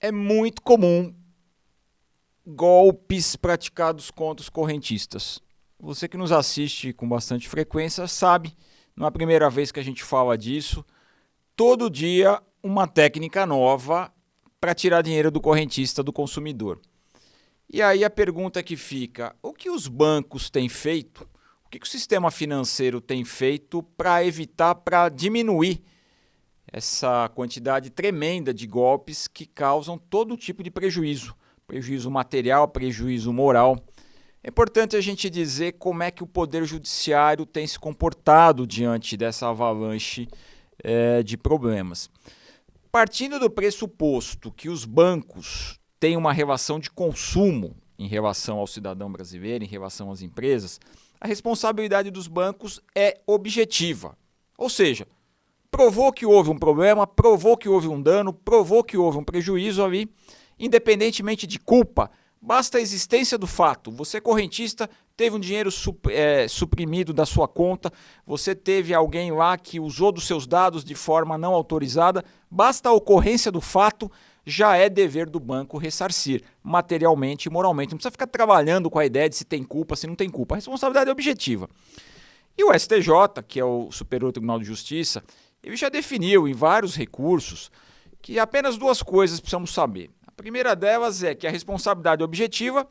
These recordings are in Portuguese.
É muito comum golpes praticados contra os correntistas. Você que nos assiste com bastante frequência sabe, não é a primeira vez que a gente fala disso, todo dia uma técnica nova para tirar dinheiro do correntista, do consumidor. E aí a pergunta que fica, o que os bancos têm feito, o que o sistema financeiro tem feito para evitar, para diminuir essa quantidade tremenda de golpes que causam todo tipo de prejuízo, prejuízo material, prejuízo moral. É importante a gente dizer como é que o Poder Judiciário tem se comportado diante dessa avalanche de problemas. Partindo do pressuposto que os bancos têm uma relação de consumo em relação ao cidadão brasileiro, em relação às empresas, a responsabilidade dos bancos é objetiva. Ou seja, provou que houve um problema, provou que houve um dano, provou que houve um prejuízo ali, independentemente de culpa, basta a existência do fato. Você, correntista, teve um dinheiro suprimido da sua conta, você teve alguém lá que usou dos seus dados de forma não autorizada, basta a ocorrência do fato, já é dever do banco ressarcir, materialmente e moralmente. Não precisa ficar trabalhando com a ideia de se tem culpa, se não tem culpa. A responsabilidade é objetiva. E o STJ, que é o Superior Tribunal de Justiça, ele já definiu em vários recursos que apenas duas coisas precisamos saber. A primeira delas é que a responsabilidade é objetiva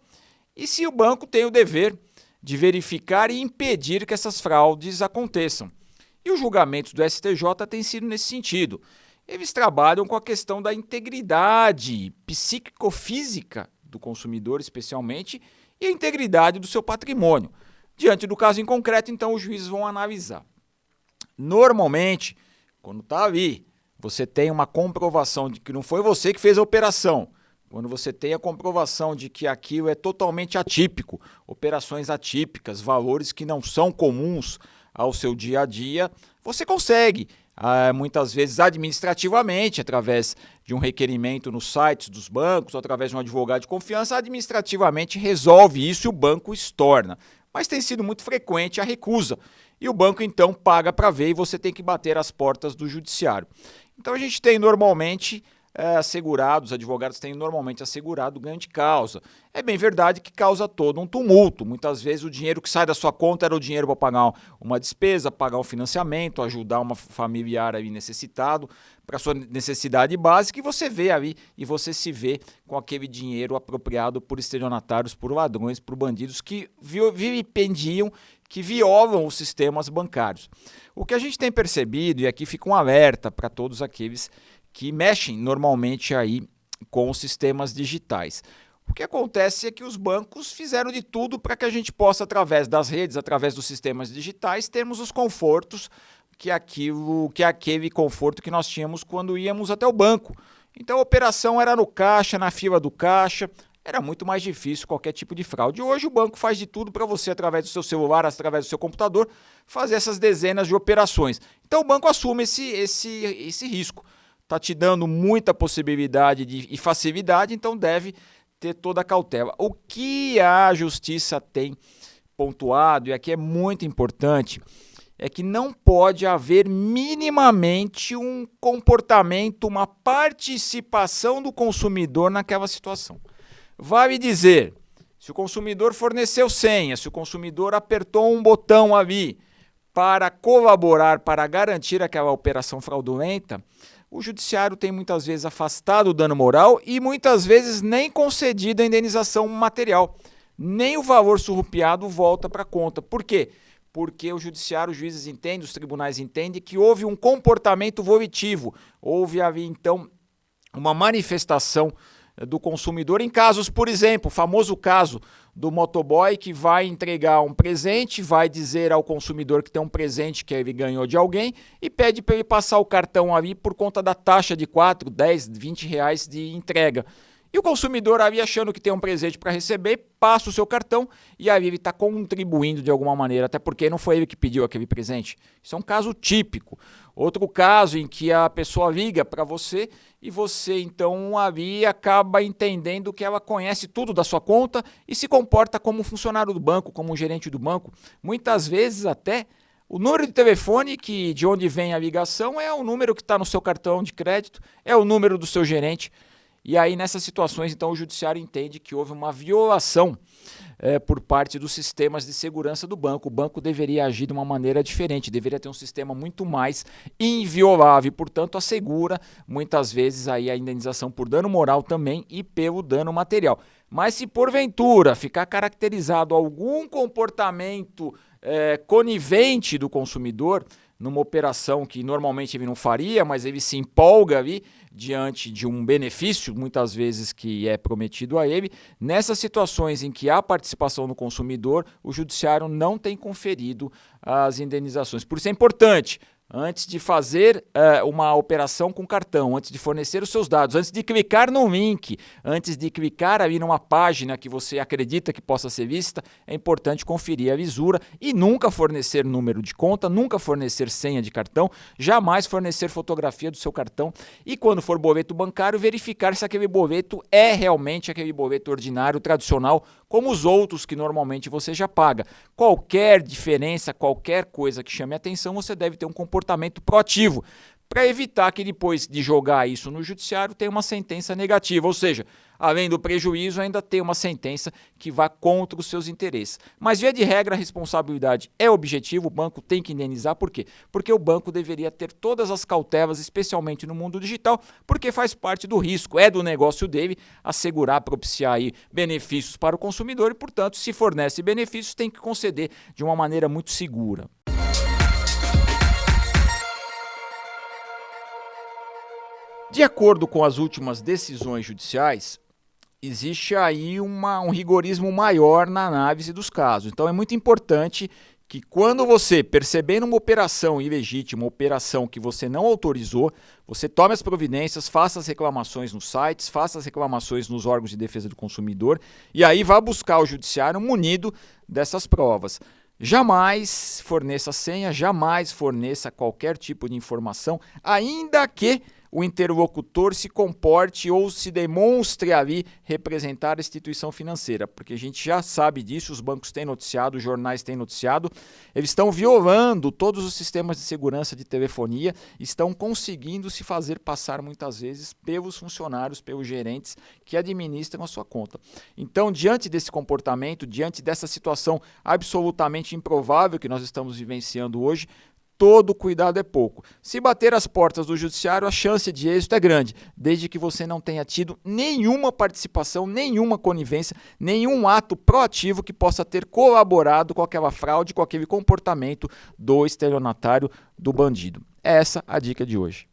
e se o banco tem o dever de verificar e impedir que essas fraudes aconteçam. E os julgamentos do STJ têm sido nesse sentido. Eles trabalham com a questão da integridade psíquico-física do consumidor, especialmente, e a integridade do seu patrimônio. Diante do caso em concreto, então, os juízes vão analisar. Normalmente, quando está ali, você tem uma comprovação de que não foi você que fez a operação. Quando você tem a comprovação de que aquilo é totalmente atípico, operações atípicas, valores que não são comuns ao seu dia a dia, você consegue, muitas vezes administrativamente, através de um requerimento nos sites dos bancos, ou através de um advogado de confiança, administrativamente resolve isso e o banco estorna. Mas tem sido muito frequente a recusa. E o banco, então, paga para ver e você tem que bater as portas do judiciário. Então, a gente tem normalmente assegurados, os advogados têm normalmente assegurado o ganho de causa. É bem verdade que causa todo um tumulto. Muitas vezes o dinheiro que sai da sua conta era o dinheiro para pagar uma despesa, pagar um financiamento, ajudar uma familiar ali necessitado para sua necessidade básica e você vê ali e você se vê com aquele dinheiro apropriado por estelionatários, por ladrões, por bandidos que vilipendiam, que violam os sistemas bancários. O que a gente tem percebido, e aqui fica um alerta para todos aqueles que mexem normalmente aí com os sistemas digitais. O que acontece é que os bancos fizeram de tudo para que a gente possa, através das redes, através dos sistemas digitais, termos os confortos que é aquele conforto que nós tínhamos quando íamos até o banco. Então a operação era no caixa, na fila do caixa, era muito mais difícil qualquer tipo de fraude. Hoje o banco faz de tudo para você, através do seu celular, através do seu computador, fazer essas dezenas de operações. Então o banco assume esse risco. Está te dando muita possibilidade e facilidade, então deve ter toda a cautela. O que a justiça tem pontuado, e aqui é muito importante, é que não pode haver minimamente um comportamento, uma participação do consumidor naquela situação. Vale dizer, se o consumidor forneceu senha, se o consumidor apertou um botão ali para colaborar, para garantir aquela operação fraudulenta, o judiciário tem muitas vezes afastado o dano moral e muitas vezes nem concedido a indenização material. Nem o valor surrupiado volta para a conta. Por quê? Porque o judiciário, os juízes entendem, os tribunais entendem que houve um comportamento volitivo. Houve ali, então, uma manifestação do consumidor em casos, por exemplo, o famoso caso do motoboy que vai entregar um presente, vai dizer ao consumidor que tem um presente que ele ganhou de alguém e pede para ele passar o cartão ali por conta da taxa de 4, 10, 20 reais de entrega. E o consumidor ali achando que tem um presente para receber, passa o seu cartão e ali ele está contribuindo de alguma maneira, até porque não foi ele que pediu aquele presente. Isso é um caso típico. Outro caso em que a pessoa liga para você e você então ali acaba entendendo que ela conhece tudo da sua conta e se comporta como um funcionário do banco, como um gerente do banco. Muitas vezes até o número de telefone de onde vem a ligação é o número que está no seu cartão de crédito, é o número do seu gerente. E aí, nessas situações, então, o judiciário entende que houve uma violação por parte dos sistemas de segurança do banco. O banco deveria agir de uma maneira diferente, deveria ter um sistema muito mais inviolável e, portanto, assegura muitas vezes aí a indenização por dano moral também e pelo dano material. Mas se porventura ficar caracterizado algum comportamento conivente do consumidor, numa operação que normalmente ele não faria, mas ele se empolga ali diante de um benefício, muitas vezes que é prometido a ele, nessas situações em que há participação no consumidor, o judiciário não tem conferido as indenizações. Por isso é importante, antes de fazer uma operação com cartão, antes de fornecer os seus dados, antes de clicar num link, antes de clicar ali numa página que você acredita que possa ser vista, é importante conferir a lisura e nunca fornecer número de conta, nunca fornecer senha de cartão, jamais fornecer fotografia do seu cartão e quando for boleto bancário, verificar se aquele boleto é realmente aquele boleto ordinário, tradicional, como os outros que normalmente você já paga. Qualquer diferença, qualquer coisa que chame a atenção, você deve ter um comportamento proativo para evitar que depois de jogar isso no judiciário tenha uma sentença negativa, ou seja, além do prejuízo ainda tem uma sentença que vá contra os seus interesses. Mas via de regra a responsabilidade é objetivo, o banco tem que indenizar, por quê? Porque o banco deveria ter todas as cautelas, especialmente no mundo digital, porque faz parte do risco, é do negócio dele assegurar, propiciar aí benefícios para o consumidor e, portanto, se fornece benefícios, tem que conceder de uma maneira muito segura. De acordo com as últimas decisões judiciais, existe aí um rigorismo maior na análise dos casos. Então é muito importante que quando você perceber uma operação ilegítima, uma operação que você não autorizou, você tome as providências, faça as reclamações nos sites, faça as reclamações nos órgãos de defesa do consumidor e aí vá buscar o judiciário munido dessas provas. Jamais forneça senha, jamais forneça qualquer tipo de informação, ainda que o interlocutor se comporte ou se demonstre ali representar a instituição financeira, porque a gente já sabe disso, os bancos têm noticiado, os jornais têm noticiado, eles estão violando todos os sistemas de segurança de telefonia, estão conseguindo se fazer passar muitas vezes pelos funcionários, pelos gerentes que administram a sua conta. Então, diante desse comportamento, diante dessa situação absolutamente improvável que nós estamos vivenciando hoje, todo cuidado é pouco. Se bater as portas do judiciário, a chance de êxito é grande, desde que você não tenha tido nenhuma participação, nenhuma conivência, nenhum ato proativo que possa ter colaborado com aquela fraude, com aquele comportamento do estelionatário, do bandido. Essa é a dica de hoje.